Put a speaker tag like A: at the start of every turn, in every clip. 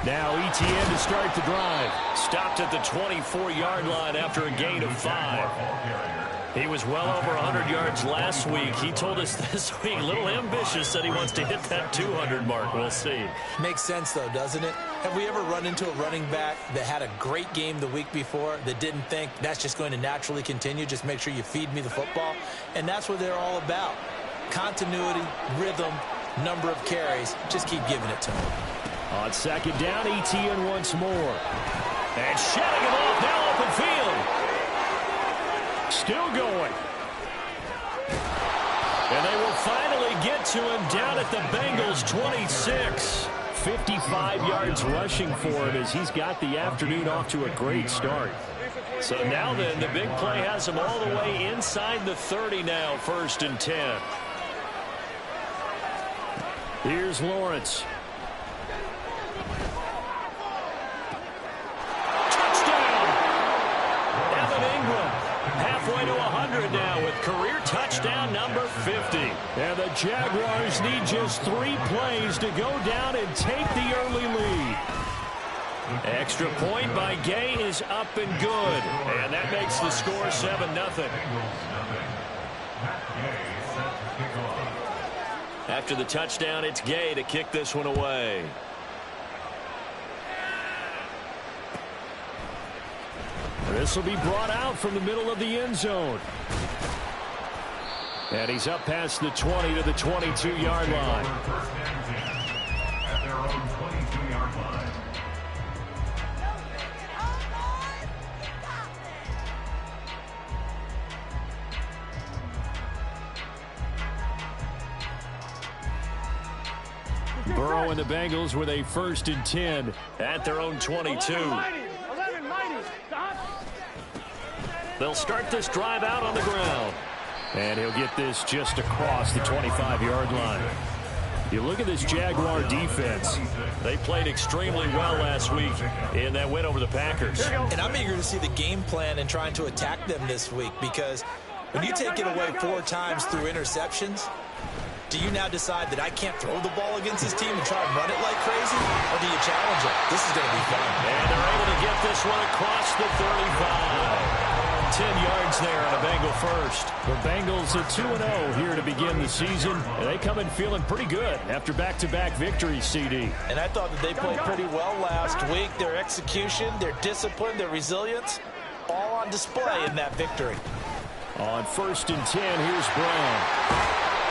A: Now ETN to start the drive. Stopped at the 24-yard line after a gain of 5. He was well over 100 yards last week. He told us this week, a little ambitious, that he wants to hit that 200 mark. We'll see.
B: Makes sense, though, doesn't it? Have we ever run into a running back that had a great game the week before that didn't think that's just going to naturally continue? Just make sure you feed me the football. And that's what they're all about. Continuity, rhythm, number of carries. Just keep giving it to him.
A: On second down, ETN once more. And shedding it off now open field. Still going. And they will finally get to him down at the Bengals 26. 55 yards rushing for him as he's got the afternoon off to a great start. So now then, the big play has him all the way inside the 30 now, 1st and 10. Here's Lawrence. Touchdown! Evan Ingram halfway to 100 now with career touchdown number 50. And the Jaguars need just 3 plays to go down and take the early lead. Extra point by Gay is up and good. And that makes the score 7-0. After the touchdown, it's Gay to kick this one away. This will be brought out from the middle of the end zone. And he's up past the 20 to the 22-yard line. Burrow and the Bengals with a 1st and 10 at their own 22. They'll start this drive out on the ground. And he'll get this just across the 25-yard line. You look at this Jaguar defense. They played extremely well last week in that win over the Packers.
B: And I'm eager to see the game plan and trying to attack them this week, because when you take it away 4 times through interceptions, do you now decide that I can't throw the ball against this team and try and run it like crazy? Or do you challenge it? This is going to be fun.
A: And they're able to get this one across the 35. 10 yards there on a Bengal first. The Bengals are 2-0 here to begin the season. And they come in feeling pretty good after back-to-back victories, CD.
B: And I thought that they played pretty well last week. Their execution, their discipline, their resilience, all on display in that victory.
A: On 1st and 10, here's Brown.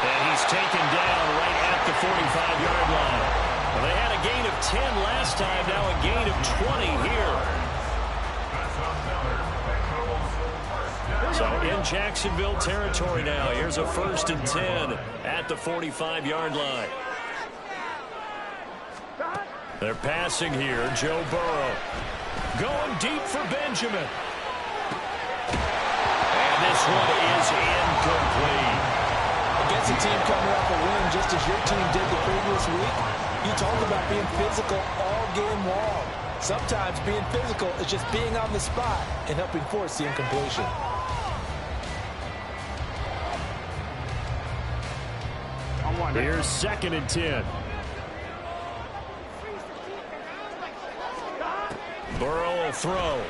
A: And he's taken down right at the 45-yard line. Well, they had a gain of 10 last time, now a gain of 20 here. So in Jacksonville territory now. Here's a 1st and 10 at the 45-yard line. They're passing here. Joe Burrow going deep for Benjamin. And this one is incomplete.
B: Against a team coming off a win just as your team did the previous week, you talked about being physical all game long. Sometimes being physical is just being on the spot and helping force the incompletion.
A: Here's 2nd and 10. Burrow will throw.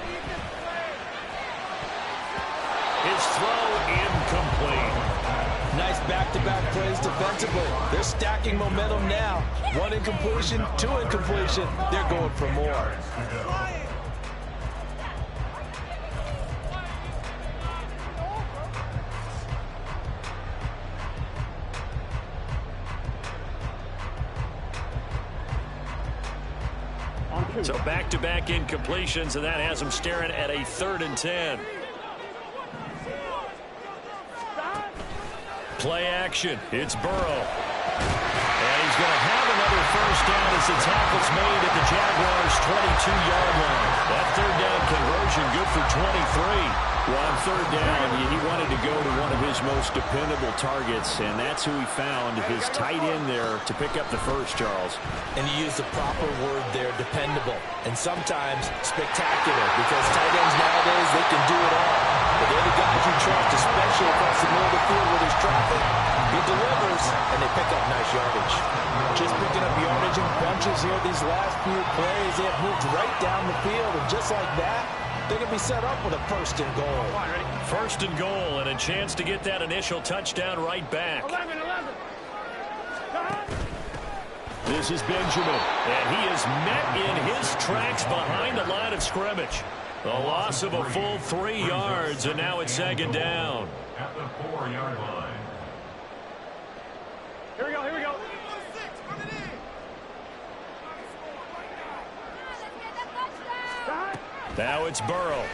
A: His throw incomplete.
B: Nice back-to-back plays defensively. They're stacking momentum now. 1 incompletion, 2 incompletion. They're going for more.
A: So back-to-back incompletions, and that has him staring at a 3rd and 10. Play action. It's Burrow. And he's going to have another 1st down as the tackle's made at the Jaguars' 22-yard line. That 3rd down conversion good for 23. Well, on 3rd down, he wanted to go to one of his most dependable targets, and that's who he found, his tight end there, to pick up the first, Charles.
B: And you use the proper word there, dependable, and sometimes spectacular, because tight ends nowadays, they can do it all. But they're the guys you trust, especially across the middle of the field where there's traffic. He delivers, and they pick up nice yardage. Just picking up yardage in bunches switches here these last few plays. They have moved right down the field, and just like that, they can be set up with a first and goal.
A: First and goal, and a chance to get that initial touchdown right back.
C: 11.
A: This is Benjamin, and he is met in his tracks behind the line of scrimmage. The loss of a full 3 yards, and now it's second down.
C: At the 4-yard line. Here we go.
A: Now it's Burrow.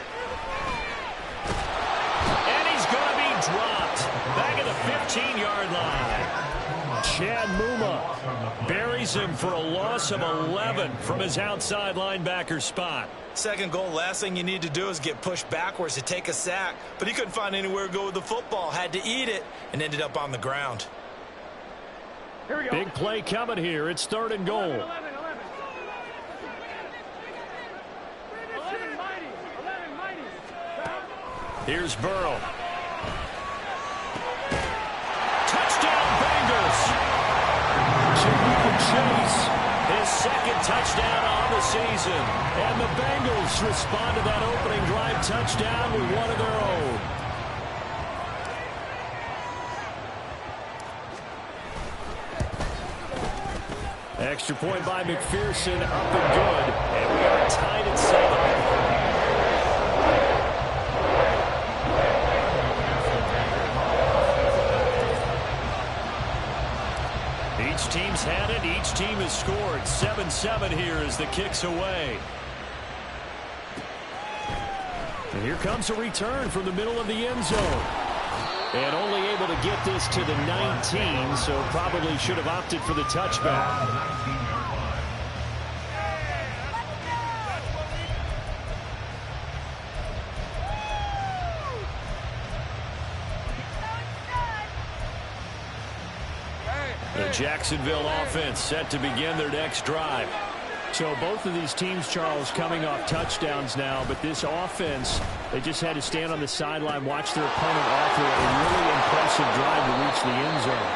A: And he's going to be dropped. Back at the 15-yard line. Chad Muma buries him for a loss of 11 from his outside linebacker spot.
B: Second goal, last thing you need to do is get pushed backwards to take a sack. But he couldn't find anywhere to go with the football. Had to eat it and ended up on the ground.
C: Here we go.
A: Big play coming here. It's third and goal.
C: 11 mighty.
A: Here's Burrow. Touchdown Bengals. Chase, his second touchdown on the season. And the Bengals respond to that opening drive touchdown with one of their own. Extra point by McPherson, up and good. And we are tied at 7. Each team's had it. Each team has scored. 7-7 here as the kick's away. And here comes a return from the middle of the end zone. And only able to get this to the 19, so probably should have opted for the touchback. The Jacksonville offense set to begin their next drive. So both of these teams, Charles, coming off touchdowns now, but this offense, they just had to stand on the sideline, watch their opponent offer a really impressive drive to reach the end zone.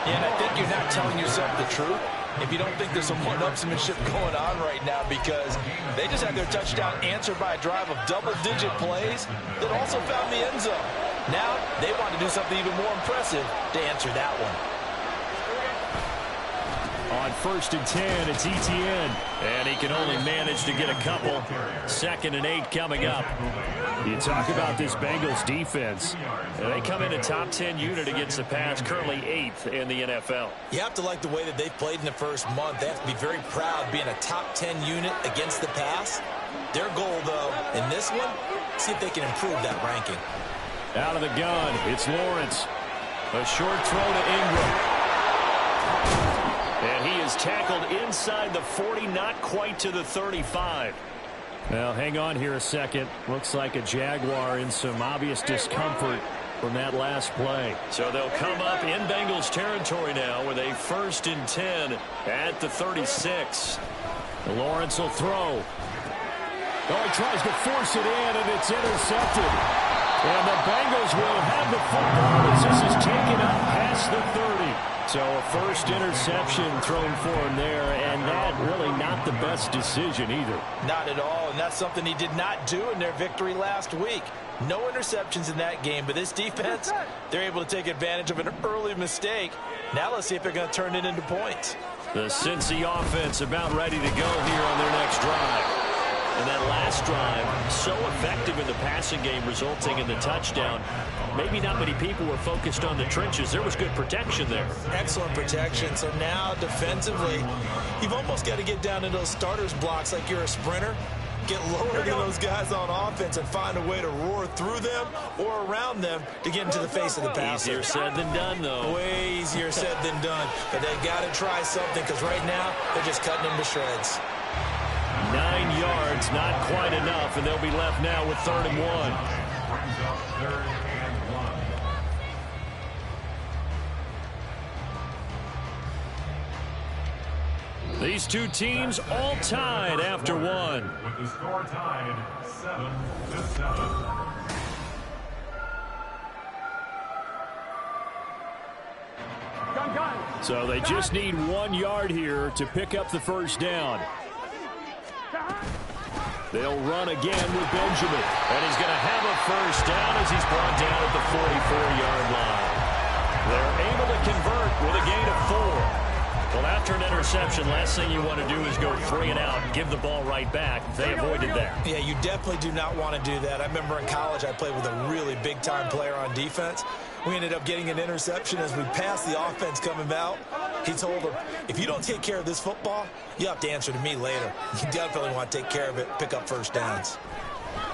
B: Yeah, and I think you're not telling yourself the truth if you don't think there's some one-upsmanship going on right now, because they just had their touchdown answered by a drive of double-digit plays that also found the end zone. Now they want to do something even more impressive to answer that one.
A: On 1st and 10, it's Etienne. And he can only manage to get a couple. 2nd and 8 coming up. You talk about this Bengals defense. They come in a top 10 unit against the pass, currently 8th in the NFL.
B: You have to like the way that they've played in the first month. They have to be very proud being a top 10 unit against the pass. Their goal, though, in this one, see if they can improve that ranking.
A: Out of the gun, it's Lawrence. A short throw to Ingram. And he is tackled inside the 40, not quite to the 35. Now, hang on here a second. Looks like a Jaguar in some obvious discomfort from that last play. So they'll come up in Bengals territory now with a 1st and 10 at the 36. Lawrence will throw. Oh, he tries to force it in, and it's intercepted. And the Bengals will have the football as this is taken up past the 30. So a first interception thrown for him there, and that really not the best decision either.
B: Not at all, and that's something he did not do in their victory last week. No interceptions in that game, but this defense, they're able to take advantage of an early mistake. Now let's see if they're going to turn it into points.
A: The Cincy offense about ready to go here on their next drive. And that last drive, so effective in the passing game, resulting in the touchdown. Maybe not many people were focused on the trenches. There was good protection there.
B: Excellent protection. So now defensively, you've almost got to get down to those starters blocks like you're a sprinter. Get lower than those guys on offense and find a way to roar through them or around them to get into the face of the passer.
A: Easier said than done, though.
B: Way easier said than done. But they got to try something, because right now they're just cutting them to shreds.
A: 9 yards, not quite enough, and they'll be left now with 3rd and 1. These two teams all tied after one.
C: With the score tied 7-7.
A: So they just need 1 yard here to pick up the first down. They'll run again with Benjamin. And he's going to have a first down as he's brought down at the 44-yard line. They're able to convert with a gain of 4. Well, after an interception, last thing you want to do is go 3 and out and give the ball right back. They avoided that.
B: Yeah, you definitely do not want to do that. I remember in college I played with a really big-time player on defense. We ended up getting an interception as we passed the offense coming out. He told him, if you don't take care of this football, you have to answer to me later. You definitely want to take care of it, pick up first downs.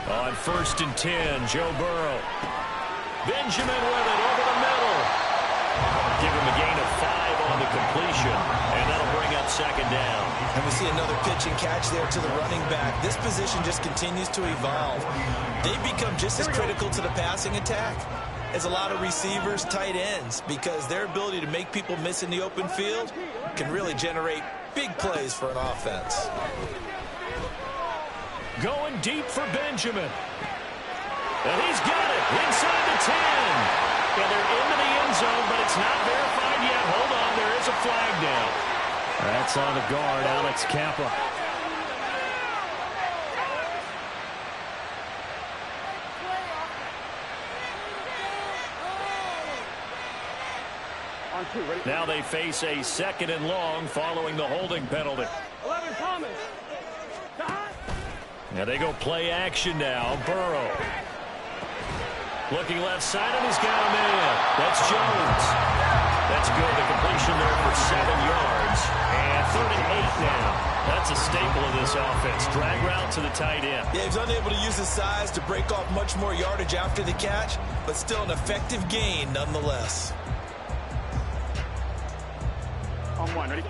A: On 1st and 10, Joe Burrow. Benjamin with it over the middle. Give him a gain of 5 on the completion, and that'll bring up 2nd down.
B: And we see another pitch and catch there to the running back. This position just continues to evolve. They become just as critical to the passing attack as a lot of receivers, tight ends, because their ability to make people miss in the open field can really generate big plays for an offense.
A: Going deep for Benjamin. And he's got it inside the 10. And they're into the end zone, but it's not verified yet. Hold on, there is a flag down. That's on the guard, Alex Kappa. Now they face a 2nd and long following the holding penalty.
D: 11 Thomas.
A: Now they go play action now. Burrow. Looking left side, and he's got a man. That's Jones. That's good. The completion there for 7 yards. And 3rd and 8 now. That's a staple of this offense. Drag route to the tight end.
B: Yeah, he's unable to use his size to break off much more yardage after the catch, but still an effective gain nonetheless.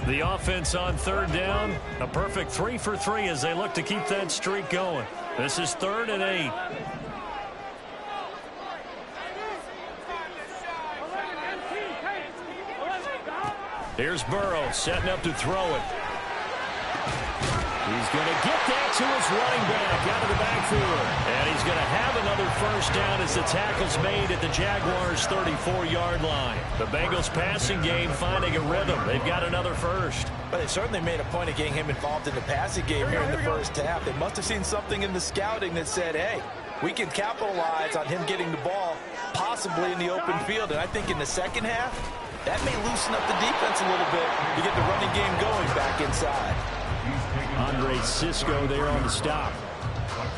A: The offense on 3rd down. A perfect 3 for 3 as they look to keep that streak going. This is 3rd and 8. Here's Burrow setting up to throw it. He's going to get that to his running back out of the backfield. And he's going to have another first down as the tackle's made at the Jaguars' 34-yard line. The Bengals passing game finding a rhythm. They've got another first.
B: But they certainly made a point of getting him involved in the passing game here in the first half. They must have seen something in the scouting that said, hey, we can capitalize on him getting the ball possibly in the open field. And I think in the second half, that may loosen up the defense a little bit to get the running game going back inside.
A: Andre Cisco there on the stop.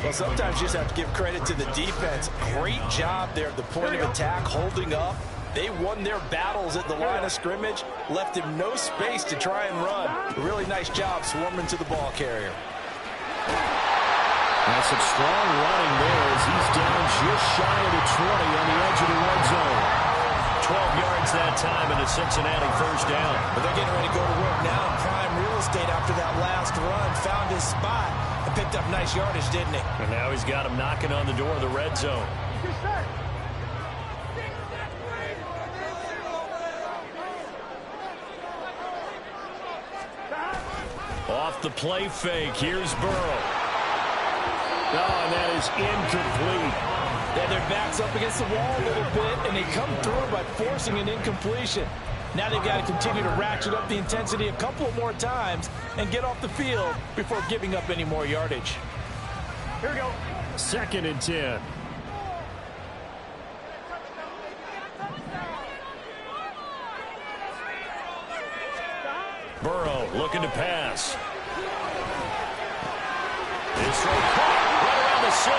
B: Well, sometimes you just have to give credit to the defense. Great job there at the point of attack, holding up. They won their battles at the line of scrimmage, left him no space to try and run. A really nice job swarming to the ball carrier.
A: That's some strong running there as he's down just shy of the 20 on the edge of the red zone. 12 yards that time and a Cincinnati first down.
B: But they're getting ready to go to work now in prime real estate after that last run. Found his spot and picked up nice yardage, didn't he?
A: And now he's got him knocking on the door of the red zone. Off the play fake, here's Burrow. Oh, and that is incomplete.
B: Yeah, their back's up against the wall a little bit, and they come through by forcing an incompletion. Now they've got to continue to ratchet up the intensity a couple more times and get off the field before giving up any more yardage.
D: Here we go.
A: 2nd and 10. Burrow looking to pass. His throw caught right around the 6.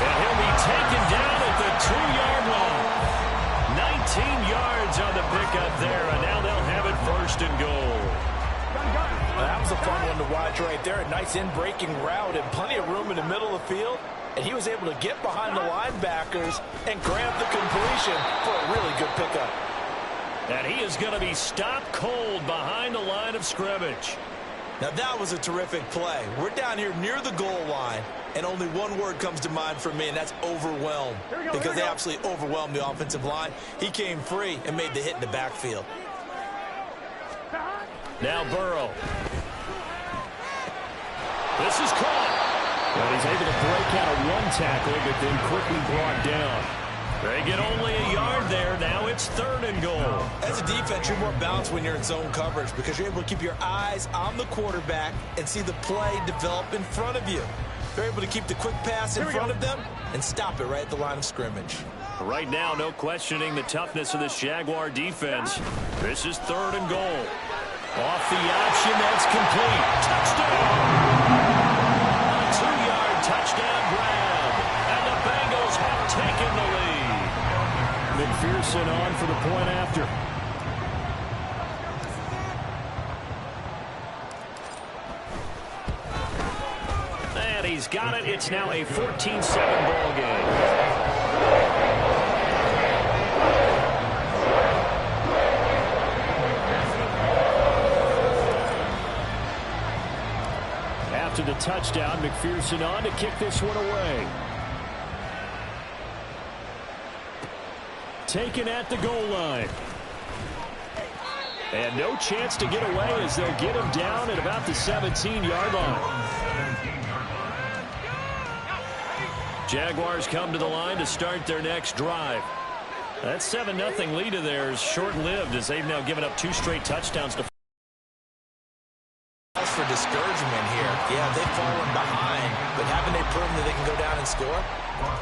A: And he'll be taken down at the 2-yard line. 19 yards on the pickup there, and now they'll have it 1st and goal.
B: Well, that was a fun one to watch right there. A nice in-breaking route and plenty of room in the middle of the field. And he was able to get behind the linebackers and grab the completion for a really good pickup.
A: And he is going to be stopped cold behind the line of scrimmage.
B: Now that was a terrific play. We're down here near the goal line, and only one word comes to mind for me, and that's overwhelmed. Because they absolutely overwhelmed the offensive line. He came free and made the hit in the backfield.
A: Now Burrow. This is caught. But he's able to break out of one tackle, but then quickly brought down. They get only a yard there. Now it's 3rd and goal.
B: As a defense, you're more balanced when you're in zone coverage because you're able to keep your eyes on the quarterback and see the play develop in front of you. You're able to keep the quick pass in front of them and stop it right at the line of scrimmage.
A: Right now, no questioning the toughness of this Jaguar defense. This is 3rd and goal. Off the option, that's complete. Touchdown! A 2-yard touchdown grab. And the Bengals have taken the lead. McPherson on for the point after. And he's got it. It's now a 14-7 ball game. After the touchdown, McPherson on to kick this one away. Taken at the goal line. And no chance to get away as they'll get him down at about the 17-yard line. Jaguars come to the line to start their next drive. That 7-0 lead of theirs short-lived as they've now given up 2 straight touchdowns to
B: For discouragement here. Yeah, they've fallen behind, but haven't they proven that they can go down and score?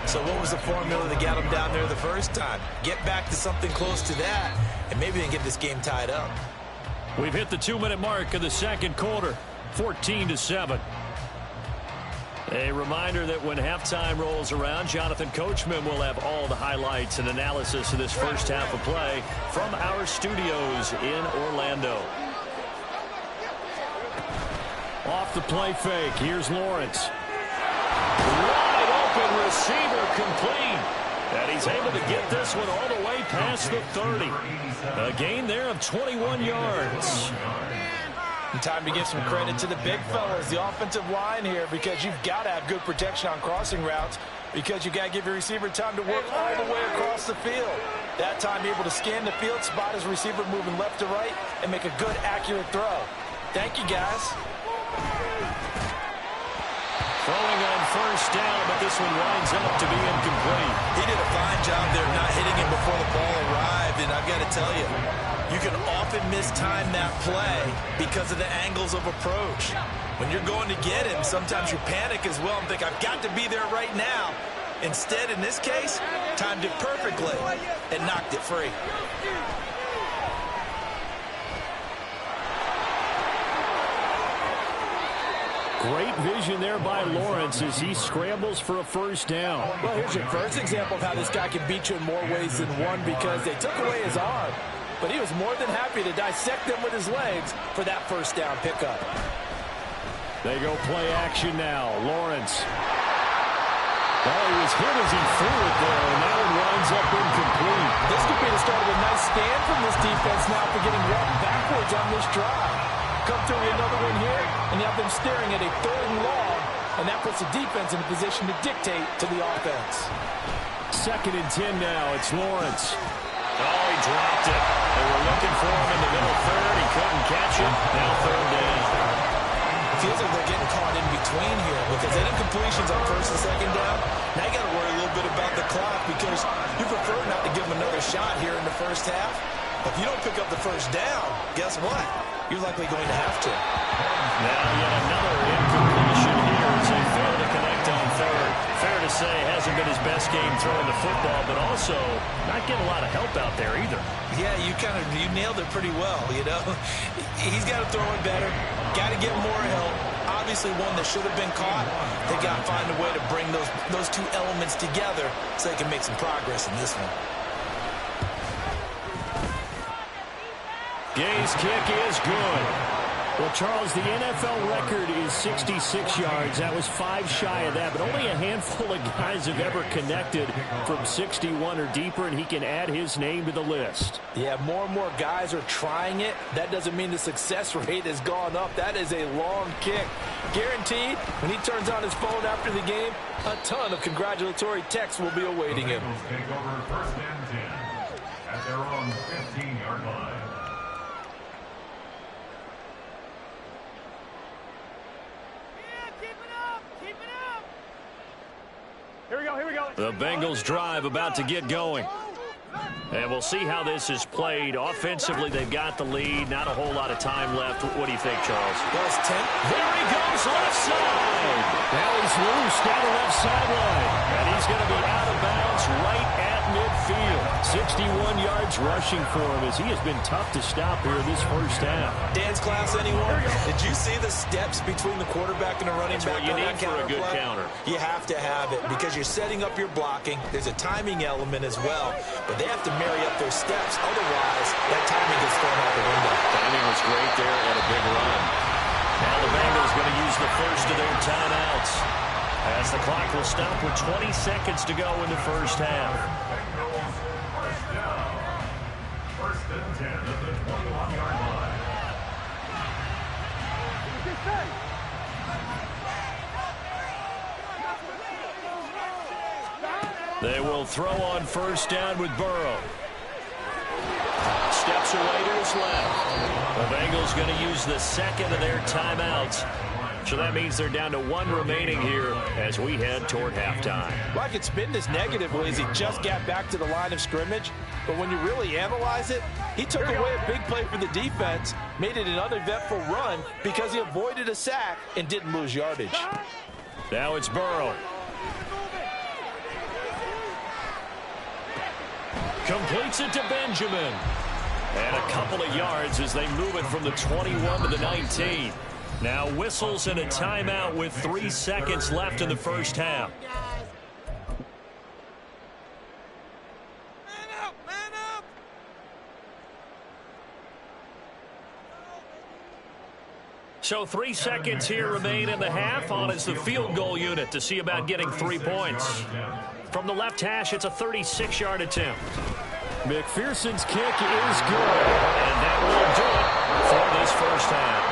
B: So what was the formula that got them down there the first time? Get back to something close to that, and maybe they can get this game tied up.
A: We've hit the 2-minute mark of the second quarter, 14-7. A reminder that when halftime rolls around, Jonathan Coachman will have all the highlights and analysis of this first half of play from our studios in Orlando. Off the play fake, here's Lawrence. Wide open receiver complete. And he's able to get this one all the way past the 30. A gain there of 21 yards.
B: And time to give some credit to the big fellas, the offensive line here, because you've got to have good protection on crossing routes because you got to give your receiver time to work all the way across the field. That time able to scan the field, spot his receiver moving left to right, and make a good, accurate throw. Thank you, guys.
A: Throwing on first down, but this one winds up to be incomplete.
B: He did a fine job there not hitting him before the ball arrived, and I've got to tell you, you can often mistime that play because of the angles of approach. When you're going to get him, sometimes you panic as well and think, I've got to be there right now. Instead, in this case, timed it perfectly and knocked it free.
A: Great vision there by Lawrence as he scrambles for a first down.
B: Well, here's your first example of how this guy can beat you in more ways than one because they took away his arm, but he was more than happy to dissect them with his legs for that first down pickup.
A: They go play action now. Lawrence. Oh, he was hit as he threw it there, and that one winds up incomplete.
B: This could be the start of a nice stand from this defense now for getting walked backwards on this drive. Come through with another one here, and you have them staring at a 3rd and long, and that puts the defense in a position to dictate to the offense.
A: 2nd and 10 now. It's Lawrence. Oh, he dropped it. They were looking for him in the middle 3rd. He couldn't catch it. Now 3rd down.
B: It feels like they're getting caught in between here because they did completions on 1st and 2nd down. Now you got to worry a little bit about the clock because you prefer not to give them another shot here in the first half. If you don't pick up the first down, guess what? You're likely going to have to.
A: Now yet another incompletion here as they fail to connect on 3rd. Fair to say hasn't been his best game throwing the football, but also not getting a lot of help out there either.
B: Yeah, you nailed it pretty well, you know. He's got to throw it better. Got to get more help. Obviously one that should have been caught. They got to find a way to bring those two elements together so they can make some progress in this one.
A: Gay's kick is good. Well, Charles, the NFL record is 66 yards. That was 5 shy of that, but only a handful of guys have ever connected from 61 or deeper, and he can add his name to the list.
B: Yeah, more and more guys are trying it. That doesn't mean the success rate has gone up. That is a long kick. Guaranteed, when he turns on his phone after the game, a ton of congratulatory texts will be awaiting him.
C: Take over 1st and 10 at their own 15-yard line.
D: Here we go.
A: The Bengals drive about to get going. And we'll see how this is played. Offensively, they've got the lead. Not a whole lot of time left. What do you think, Charles?
B: Well, it's 10.
A: There he goes, left side. Now he's loose down the left sideline. And he's going to be out of bounds right at midfield. 61 yards rushing for him as he has been tough to stop here this first half.
B: Dance class, anyone? Did you see the steps between the quarterback and the running back?
A: What you need for a good counter.
B: You have to have it because you're setting up your blocking. There's a timing element as well, but they have to marry up their steps. Otherwise, that timing gets thrown out the window.
A: Timing was great there and a big run. Now the Bengals going to use the first of their timeouts as the clock will stop with 20 seconds to go in the first half.
C: First and 10 at the 21-yard line.
A: They will throw on first down with Burrow. Steps away to his left. The Bengals going to use the second of their timeouts. So that means they're down to one remaining here as we head toward halftime.
B: Well, I could spin this negatively as he just got back to the line of scrimmage. But when you really analyze it, he took away a big play for the defense, made it an uneventful run because he avoided a sack and didn't lose yardage.
A: Now it's Burrow. Completes it to Benjamin. And a couple of yards as they move it from the 21 to the 19. Now whistles and a timeout with 3 seconds left in the first half. So 3 seconds here remain in the half. On is the field goal unit to see about getting 3 points. From the left hash, it's a 36-yard attempt. McPherson's kick is good. And that will do it for this first half.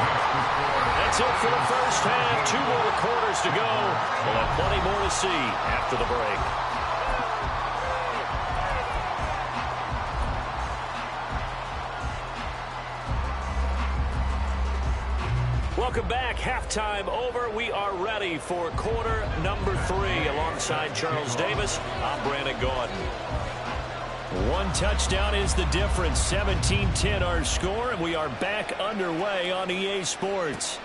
A: That's it for the first half. 2 more quarters to go. We'll have plenty more to see after the break. Welcome back. Halftime over. We are ready for quarter number 3. Alongside Charles Davis, I'm Brandon Gaudin. 1 touchdown is the difference. 17-10 our score, and we are back underway on EA Sports.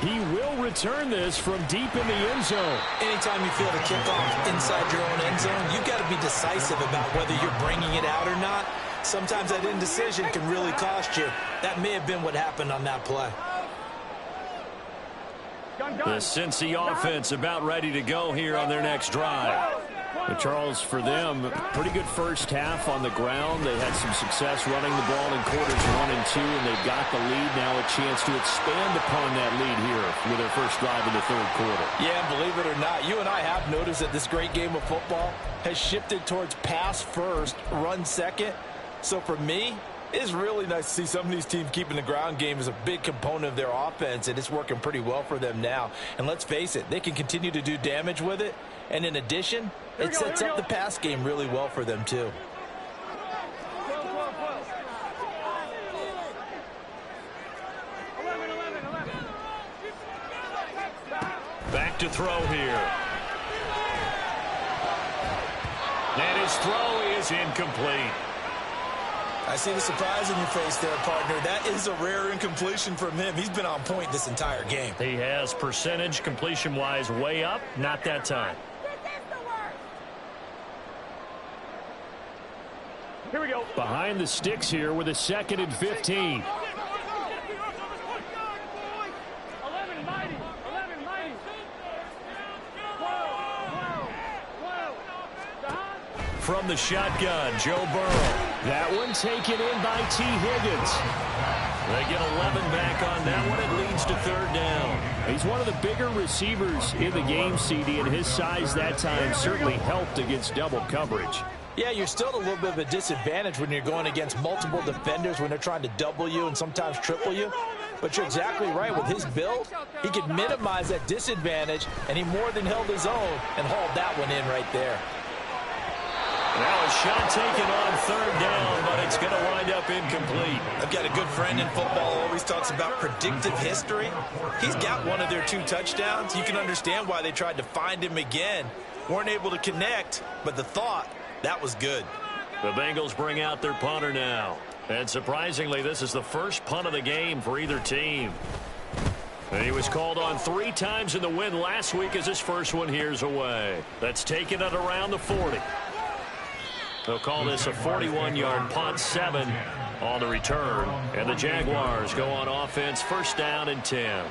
A: He will return this from deep in the end zone.
B: Anytime you feel the kickoff inside your own end zone, you've got to be decisive about whether you're bringing it out or not. Sometimes that indecision can really cost you. That may have been what happened on that play.
A: The Cincy offense about ready to go here on their next drive. But Charles, for them, pretty good first half on the ground. They had some success running the ball in quarters 1 and 2, and they've got the lead now, a chance to expand upon that lead here with their first drive in the third quarter.
B: Yeah, believe it or not, you and I have noticed that this great game of football has shifted towards pass first, run second. So for me, it's really nice to see some of these teams keeping the ground game as a big component of their offense, and it's working pretty well for them now. And let's face it, they can continue to do damage with it. And in addition, it sets up the pass game really well for them too.
A: Back to throw here. And his throw is incomplete.
B: I see the surprise in your face there, partner. That is a rare incompletion from him. He's been on point this entire game.
A: He has percentage completion-wise way up. Not that time.
D: Here we go.
A: Behind the sticks here with a 2nd and 15.
D: 11 mighty. 11 mighty.
A: From the shotgun, Joe Burrow. That one taken in by T. Higgins. They get 11 back on that one. It leads to 3rd down. He's one of the bigger receivers in the game, CD, and his size that time certainly helped against double coverage.
B: Yeah, you're still at a little bit of a disadvantage when you're going against multiple defenders when they're trying to double you and sometimes triple you. But you're exactly right. With his build, he could minimize that disadvantage, and he more than held his own and hauled that one in right there.
A: Now a shot taken on 3rd down, but it's going to wind up incomplete.
B: I've got a good friend in football who always talks about predictive history. He's got one of their 2 touchdowns. You can understand why they tried to find him again. Weren't able to connect, but the thought, that was good.
A: The Bengals bring out their punter now. And surprisingly, this is the first punt of the game for either team. And he was called on 3 times in the win last week as his first one here's away. That's taken at around the 40. They'll call this a 41-yard punt, 7 on the return. And the Jaguars go on offense, first down and 10.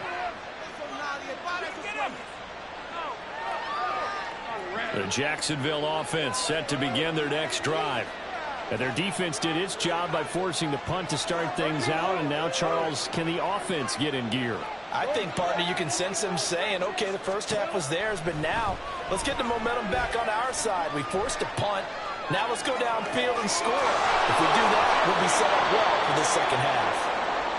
A: The Jacksonville offense set to begin their next drive. And their defense did its job by forcing the punt to start things out. And now, Charles, can the offense get in gear?
B: I think, partner, you can sense them saying, okay, the first half was theirs, but now let's get the momentum back on our side. We forced a punt. Now let's go downfield and score. If we do that, we'll be set up well for the second half.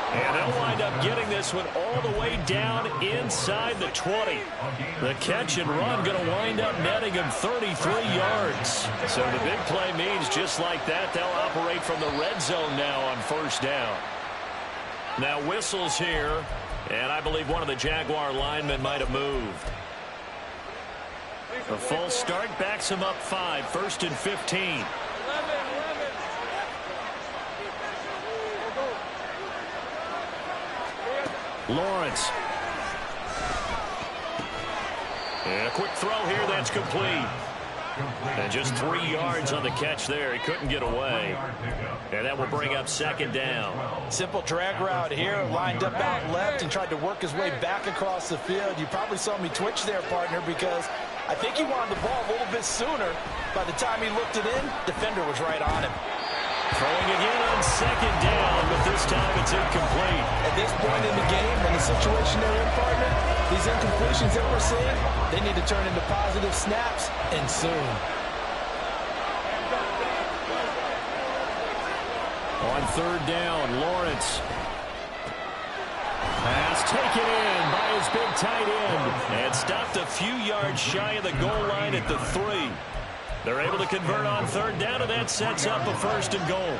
A: And they'll wind up getting this one all the way down inside the 20. The catch and run going to wind up netting him 33 yards. So the big play means just like that, they'll operate from the red zone now on first down. Now whistles here, and I believe one of the Jaguar linemen might have moved. A full start backs him up 5, first and 15. Lawrence. And a quick throw here, that's complete. And just 3 yards on the catch there. He couldn't get away. And that will bring up second down.
B: Simple drag route here, lined up out left and tried to work his way back across the field. You probably saw me twitch there, partner, because I think he wanted the ball a little bit sooner. By the time he looked it in, defender was right on him.
A: Throwing again on second down, but this time it's incomplete.
B: At this point in the game, and the situation they're in, partner, these incompletions that we're seeing, they need to turn into positive snaps, and soon.
A: On third down, Lawrence. Pass taken in by his big tight end. And stopped a few yards shy of the goal line at the 3. They're able to convert on third down, and that sets up a first and goal.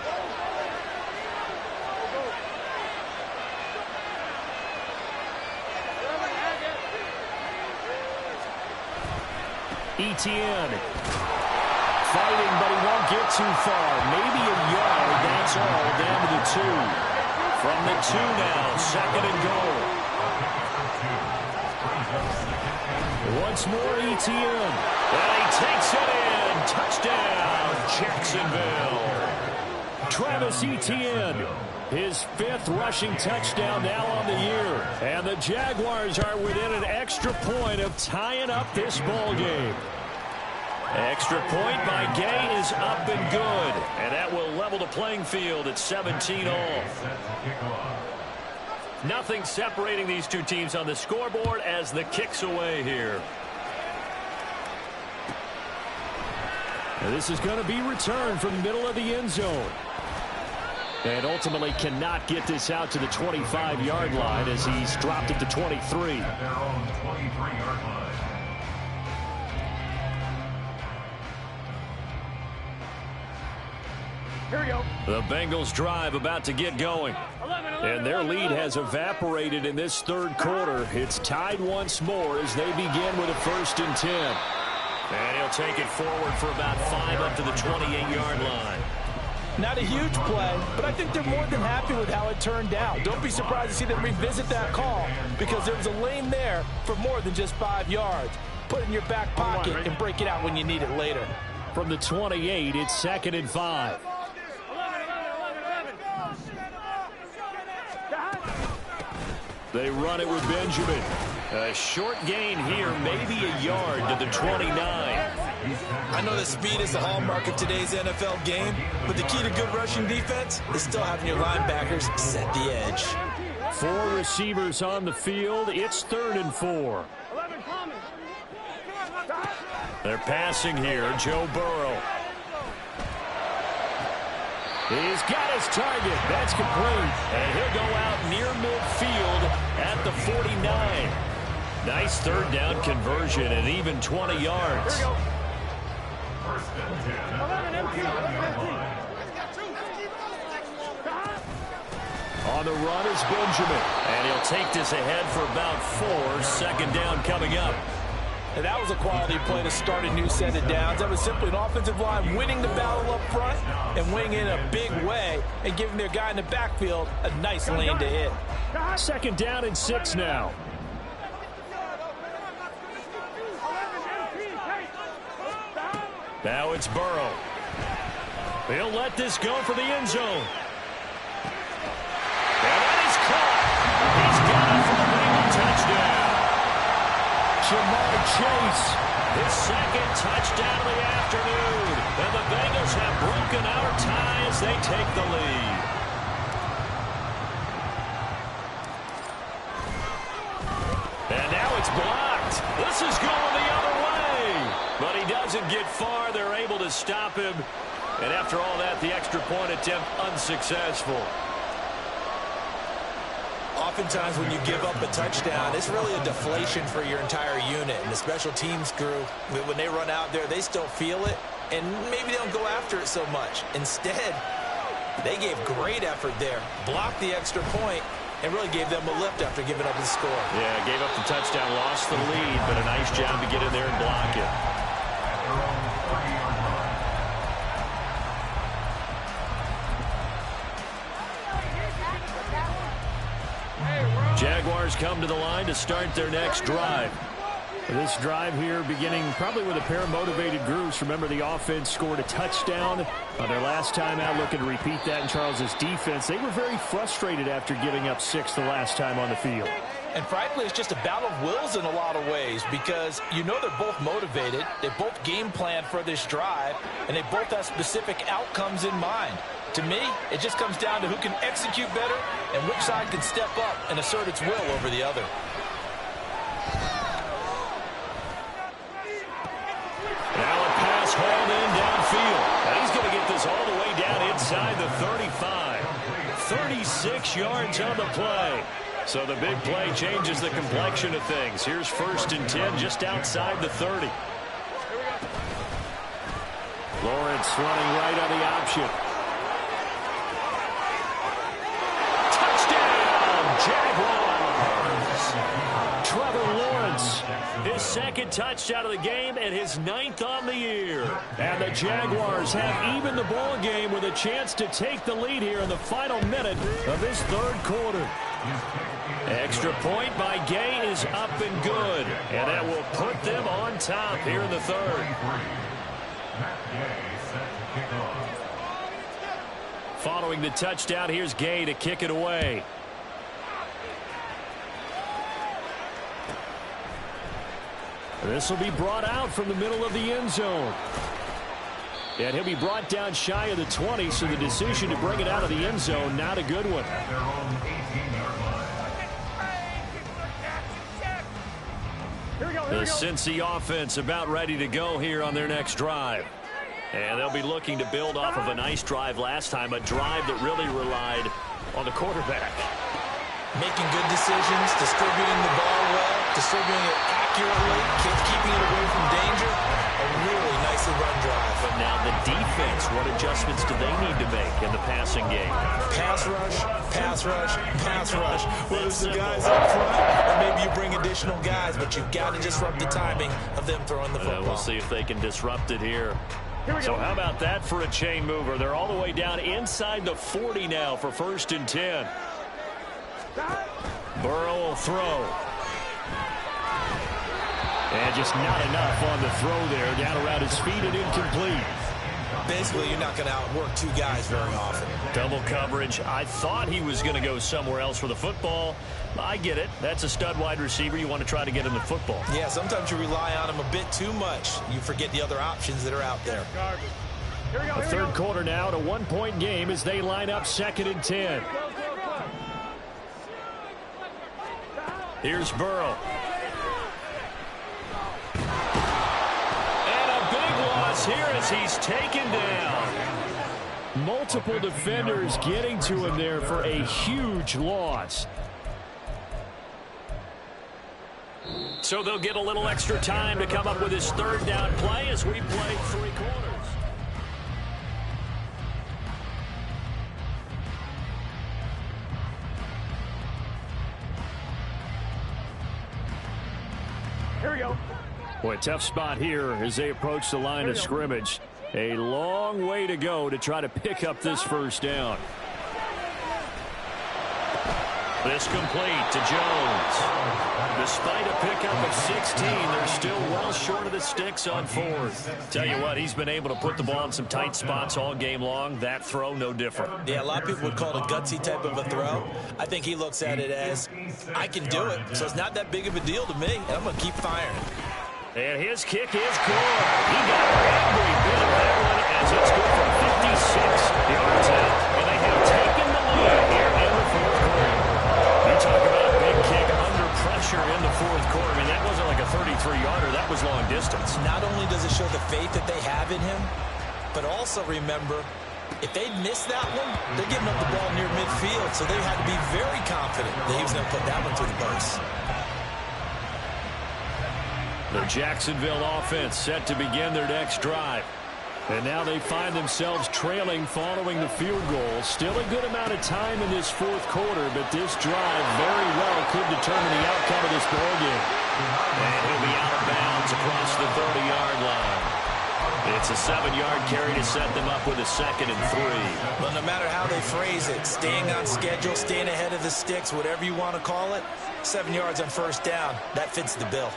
A: Etienne. Fighting, but he won't get too far. Maybe a yard, that's all, down to the 2. From the 2 now, second and goal. Once more, Etienne. And he takes it in. Touchdown, Jacksonville. Travis Etienne, his 5th rushing touchdown now on the year. And the Jaguars are within an extra point of tying up this ball game. Extra point by Gay is up and good. And that will level the playing field at 17 all. Nothing separating these two teams on the scoreboard as the kick's away here. And this is going to be returned from the middle of the end zone. And ultimately cannot get this out to the 25-yard line as he's dropped it to 23.
C: At their own 23-yard line.
D: Here we go.
A: The Bengals drive about to get going.
D: 11,
A: And their lead has evaporated in this third quarter. It's tied once more as they begin with a first and 10. And he'll take it forward for about 5 up to the 28-yard line.
B: Not a huge play, but I think they're more than happy with how it turned out. Don't be surprised to see them revisit that call because there was a lane there for more than just 5 yards. Put it in your back pocket and break it out when you need it later.
A: From the 28, it's second and 5.
D: 11.
A: They run it with Benjamin. A short gain here, maybe a yard to the 29.
B: I know that speed is the hallmark of today's NFL game, but the key to good rushing defense is still having your linebackers set the edge.
A: 4 receivers on the field. It's third and 4.
D: 11 coming.
A: They're passing here. Joe Burrow. He's got his target. That's complete. And he'll go out near midfield at the 49. Nice third down conversion and even 20 yards.
D: Here we go. First and 10. 11 empty.
A: On the run is Benjamin. And he'll take this ahead for about 4. Second down coming up.
B: And that was a quality play to start a new set of downs. That was simply an offensive line winning the battle up front and winning in a big way and giving their guy in the backfield a nice lane to hit.
A: 2nd down and 6 now. Now it's Burrow. He'll let this go for the end zone. And that is caught. He's got it for the Bengal touchdown. Jamar Chase, his 2nd touchdown of the afternoon. And the Bengals have broken our tie as they take the lead. And now it's blocked. This is going the other way. But he doesn't get far. They're able to stop him. And after all that, the extra point attempt unsuccessful.
B: Oftentimes when you give up a touchdown, it's really a deflation for your entire unit. And the special teams crew, when they run out there, they still feel it. And maybe they don't go after it so much. Instead, they gave great effort there. Blocked the extra point and really gave them a lift after giving up the score.
A: Yeah, gave up the touchdown, lost the lead, but a nice job to get in there and block it.
C: At their own 40-yard line.
A: Jaguars come to the line to start their next drive. This drive here beginning probably with a pair of motivated groups. Remember, the offense scored a touchdown on their last time out, looking to repeat that in Charles's defense. They were very frustrated after giving up 6 the last time on the field.
B: And frankly, it's just a battle of wills in a lot of ways because you know they're both motivated. They both game planned for this drive, and they both have specific outcomes in mind. To me, it just comes down to who can execute better and which side can step up and assert its will over the other.
A: Now a pass hauled in downfield. And he's going to get this all the way down inside the 35. 36 yards on the play. So the big play changes the complexion of things. Here's 1st and 10 just outside the 30. Lawrence running right on the option. Jaguars. Trevor Lawrence, his 2nd touchdown of the game and his 9th on the year. And the Jaguars have evened the ball game with a chance to take the lead here in the final minute of this 3rd quarter. Extra point by Gay is up and good. And that will put them on top here in the 3rd.
C: Matt Gay set to kick off.
A: Following the touchdown, here's Gay to kick it away. This will be brought out from the middle of the end zone. And he'll be brought down shy of the 20, so the decision to bring it out of the end zone, not a good one.
C: At their own 18-yard line.
A: The Cincy offense about ready to go here on their next drive. And they'll be looking to build off of a nice drive last time, a drive that really relied on the quarterback.
B: Making good decisions, distributing the ball well, distributing it accurately, keeping it away from danger. A really nicely run drive.
A: But now the defense, what adjustments do they need to make in the passing game?
B: Pass rush, pass rush, pass rush. Well, there's the guys up front, or maybe you bring additional guys, but you've got to disrupt the timing of them throwing the football.
A: We'll see if they can disrupt it here. So how about that for a chain mover? They're all the way down inside the 40 now for 1st and 10. Burrow will throw. And just not enough on the throw there. Down around his feet and incomplete.
B: Basically, you're not going to outwork 2 guys very often.
A: Double coverage. I thought he was going to go somewhere else for the football. I get it. That's a stud wide receiver. You want to try to get him the football.
B: Yeah, sometimes you rely on him a bit too much. You forget the other options that are out there.
A: The 3rd quarter now, a 1-point game as they line up 2nd and 10. Here's Burrow. And a big loss here as he's taken down. Multiple defenders getting to him there for a huge loss. So they'll get a little extra time to come up with his 3rd down play as we play 3 quarters.
D: Here we go.
A: Boy, tough spot here as they approach the line of scrimmage. A long way to go to try to pick up this first down. This complete to Jones. Despite a pickup of 16, they're still well short of the sticks on fourth. Tell you what, he's been able to put the ball in some tight spots all game long. That throw, no different.
B: Yeah, a lot of people would call it a gutsy type of a throw. I think he looks at it as, I can do it, so it's not that big of a deal to me, and I'm going to keep firing.
A: And his kick is good. He got every bit of that one as it's good for 56 yards out. And they have taken the lead here in the fourth quarter. You talk about a big kick under pressure in the fourth quarter. I mean, that wasn't like a 33-yarder. That was long distance.
B: Not only does it show the faith that they have in him, but also remember, if they miss that one, they're giving up the ball near midfield. So they had to be very confident that he was going to put that one through the post.
A: The Jacksonville offense set to begin their next drive. And now they find themselves trailing following the field goal. Still a good amount of time in this fourth quarter, but this drive very well could determine the outcome of this ball game. And he'll be out of bounds across the 30-yard line. It's a 7-yard carry to set them up with a 2nd and 3.
B: Well, no matter how they phrase it, staying on schedule, staying ahead of the sticks, whatever you want to call it, 7 yards on first down, that fits the bill.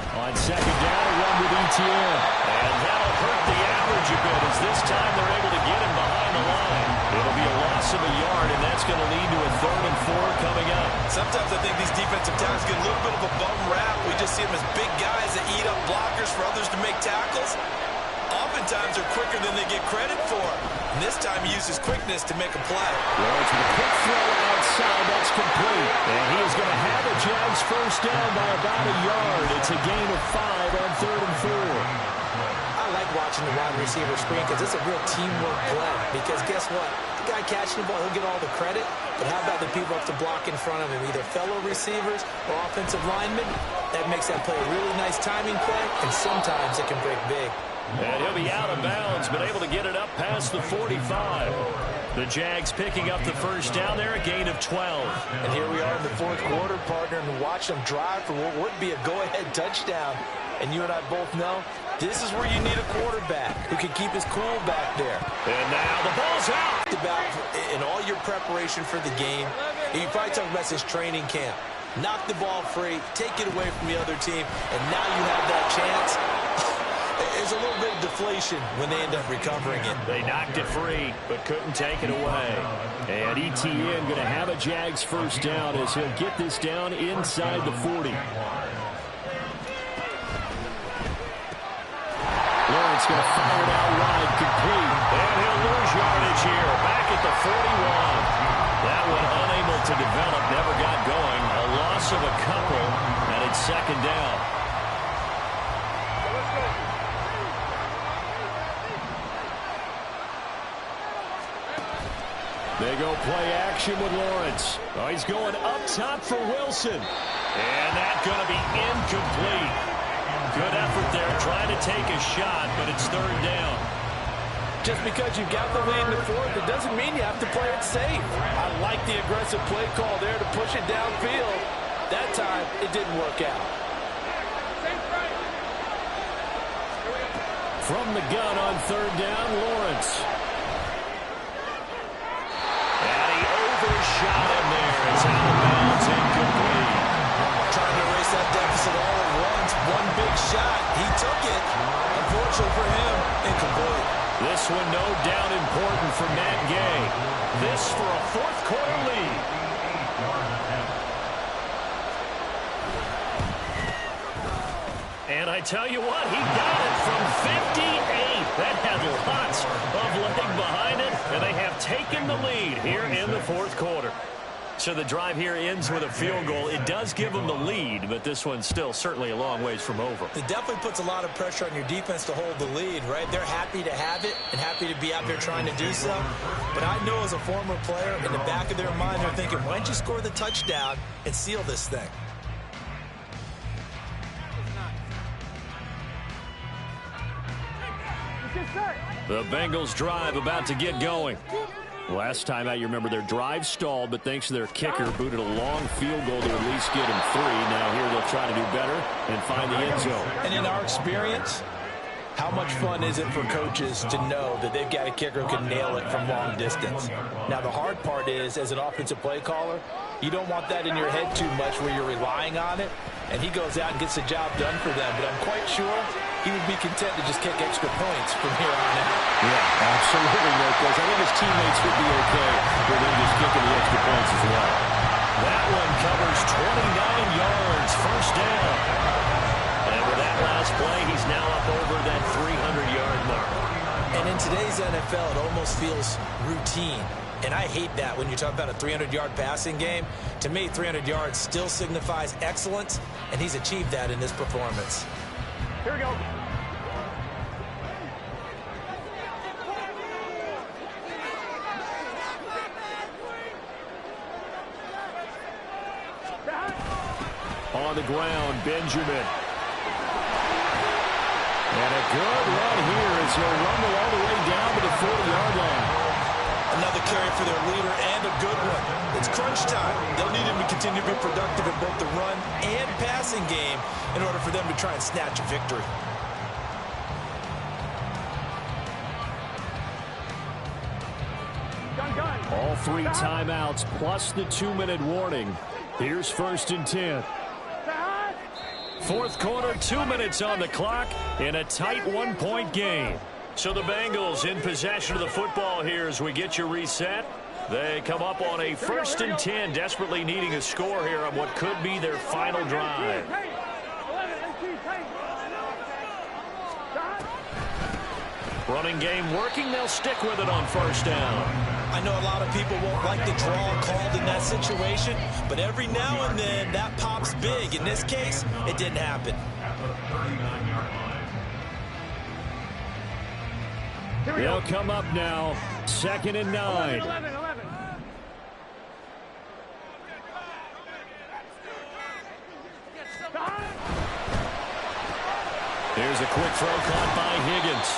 A: On 2nd down, a run with Etienne. And that'll hurt the average a bit as this time they're able to get him behind the line. It'll be a loss of a yard, and that's going to lead to a 3rd and 4 coming up.
B: Sometimes I think these defensive tackles get a little bit of a bum rap. We just see them as big guys that eat up blockers for others to make tackles. Oftentimes they're quicker than they get credit for. And this time he uses quickness to make a play.
A: Lawrence with a quick throw outside. That's complete. And he is going to have a Jags first down by about a yard. It's a gain of 5 on 3rd and 4.
B: I like watching the wide receiver screen because it's a real teamwork play. Because guess what? The guy catching the ball, he'll get all the credit. But how about the people up to block in front of him, either fellow receivers or offensive linemen? That makes that play a really nice timing play, and sometimes it can break big.
A: And he'll be out of bounds, but able to get it up past the 45. The Jags picking up the first down there, a gain of 12.
B: And here we are in the fourth quarter, partner, and watch them drive for what would be a go-ahead touchdown. And you and I both know this is where you need a quarterback who can keep his cool back there.
A: And now the ball's out.
B: About in all your preparation for the game, you probably talk about this training camp. Knock the ball free, take it away from the other team, and now you have that chance. There's a little bit of deflation when they end up recovering it.
A: They knocked it free, but couldn't take it away. And Etienne going to have a Jags first down as he'll get this down inside the 40. Lawrence going to fire it out wide, complete. And he'll lose yardage here, back at the 41. That one unable to develop, never got going. A loss of a couple, and it's 2nd down. They go play action with Lawrence. Oh, he's going up top for Wilson. And that's going to be incomplete. Good effort there, trying to take a shot, but it's 3rd down.
B: Just because you've got the lead in the fourth, it doesn't mean you have to play it safe. I like the aggressive play call there to push it downfield. That time, it didn't work out.
A: From the gun on 3rd down, Lawrence. Overshot him there. It's out of bounds, incomplete.
B: Trying to erase that deficit all at once. One big shot. He took it. Unfortunately for him, incomplete.
A: This one no doubt important for Matt Gay. This for a fourth quarter lead. And I tell you what, he got it from 58. That had lots of leg behind it, and they have taken the lead here in the fourth quarter. So the drive here ends with a field goal. It does give them the lead, but this one's still certainly a long ways from over.
B: It definitely puts a lot of pressure on your defense to hold the lead, right? They're happy to have it and happy to be out there trying to do so. But I know as a former player, in the back of their mind, they're thinking, why don't you score the touchdown and seal this thing?
A: The Bengals drive about to get going. Last time out, you remember their drive stalled, but thanks to their kicker, booted a long field goal to at least get him 3. Now here they'll try to do better and find the end zone.
B: And in our experience, how much fun is it for coaches to know that they've got a kicker who can nail it from long distance? Now, the hard part is, as an offensive play caller, you don't want that in your head too much where you're relying on it, and he goes out and gets the job done for them. But I'm quite sure he would be content to just kick extra points from here on out.
A: Yeah, absolutely, no question. I think his teammates would be okay with him just kicking the extra points as well. That one covers 29 yards, first down. And with that last play, he's now up over that 300-yard mark.
B: And in today's NFL, it almost feels routine. And I hate that when you talk about a 300-yard passing game. To me, 300 yards still signifies excellence, and he's achieved that in this performance.
D: Here we go.
A: On the ground, Benjamin. And a good run here as he'll rumble all the way down to the 40-yard line.
B: Another carry for their leader and a good one. It's crunch time. They'll need him to continue to be productive in both the run and passing game in order for them to try and snatch a victory.
A: All 3 timeouts plus the 2-minute warning. Here's 1st and 10. Fourth quarter, 2 minutes on the clock in a tight 1-point game. So the Bengals in possession of the football here as we get you reset. They come up on a 1st and 10, desperately needing a score here on what could be their final drive. Running game working, they'll stick with it on 1st down.
B: I know a lot of people won't like the draw called in that situation, but every now and then that pops big. In this case, it didn't happen.
A: They'll come up now, 2nd and 9.
D: 11.
A: Here's a quick throw caught by Higgins.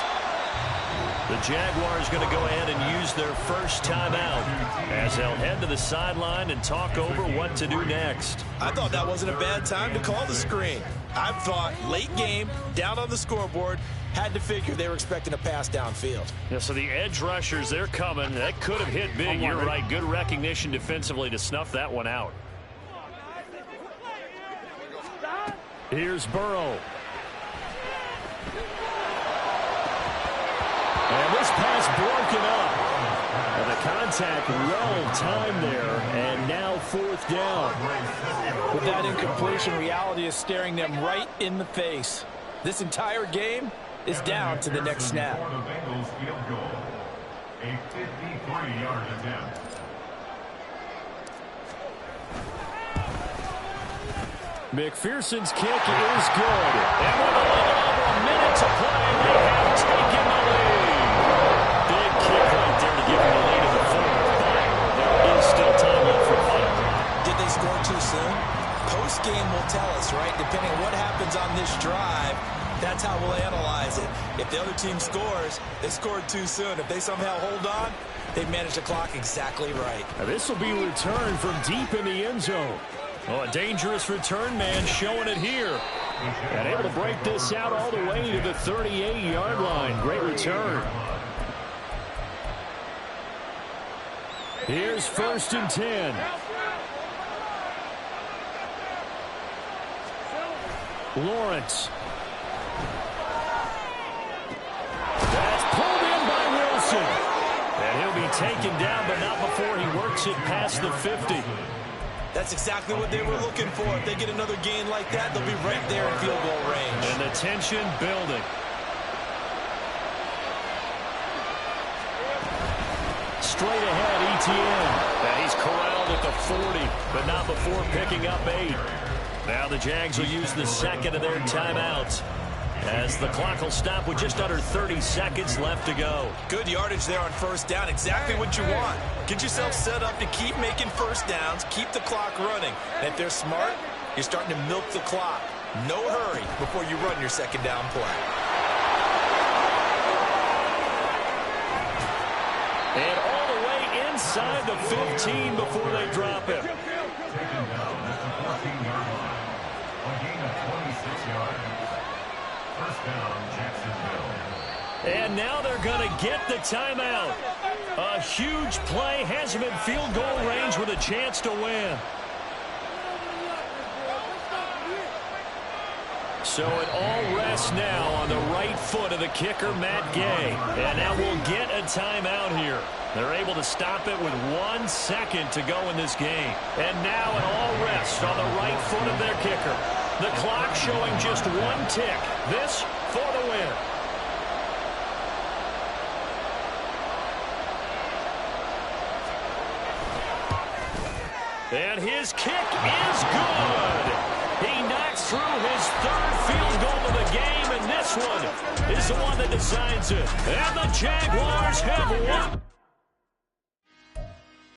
A: The Jaguars going to go ahead and use their first timeout as they'll head to the sideline and talk over what to do next.
B: I thought that wasn't a bad time to call the screen. I thought late game, down on the scoreboard, had to figure they were expecting a pass downfield.
A: Yeah, so the edge rushers, they're coming. That could have hit big. You're right. Good recognition defensively to snuff that one out. Here's Burrow. And this pass broken up. And the contact well timed there, and now 4th down.
B: With that incompletion, reality is staring them right in the face. This entire game is down to the next snap.
C: For the Bengals field goal, a 53-yard attempt.
A: McPherson's kick is good. And with a little over a minute to play, they have taken the lead. Big kick right there to give them the lead in the 4th. But there is still time left for fun.
B: Did they score too soon? Post-game will tell us, right? Depending on what happens on this drive, that's how we'll analyze it. If the other team scores, they scored too soon. If they somehow hold on, they manage the clock exactly right.
A: Now this will be returned from deep in the end zone. Oh, a dangerous return man showing it here. And able to break this out all the way to the 38-yard line. Great return. Here's 1st and 10. Lawrence. That's pulled in by Wilson. And he'll be taken down, but not before he works it past the 50.
B: That's exactly what they were looking for. If they get another gain like that, they'll be right there in field goal range.
A: And the tension building. Straight ahead, Etienne. And he's corralled at the 40, but not before picking up 8. Now the Jags will use the 2nd of their timeouts as the clock will stop with just under 30 seconds left to go.
B: Good yardage there on 1st down. Exactly what you want. Get yourself set up to keep making 1st downs, keep the clock running. And if they're smart, you're starting to milk the clock. No hurry before you run your 2nd down play.
A: And all the way inside the 15 before they drop him.
C: Taken down at the 14-yard line. A gain of 26 yards. First down, Jacksonville.
A: And now they're going to get the timeout. A huge play has him in field goal range with a chance to win. So it all rests now on the right foot of the kicker, Matt Gay. And now we'll get a timeout here. They're able to stop it with 1 second to go in this game. And now it all rests on the right foot of their kicker. The clock showing just 1 tick. This for the win. And his kick is good. He knocks through his 3rd field goal of the game, and this one is the one that decides it. And the Jaguars have won.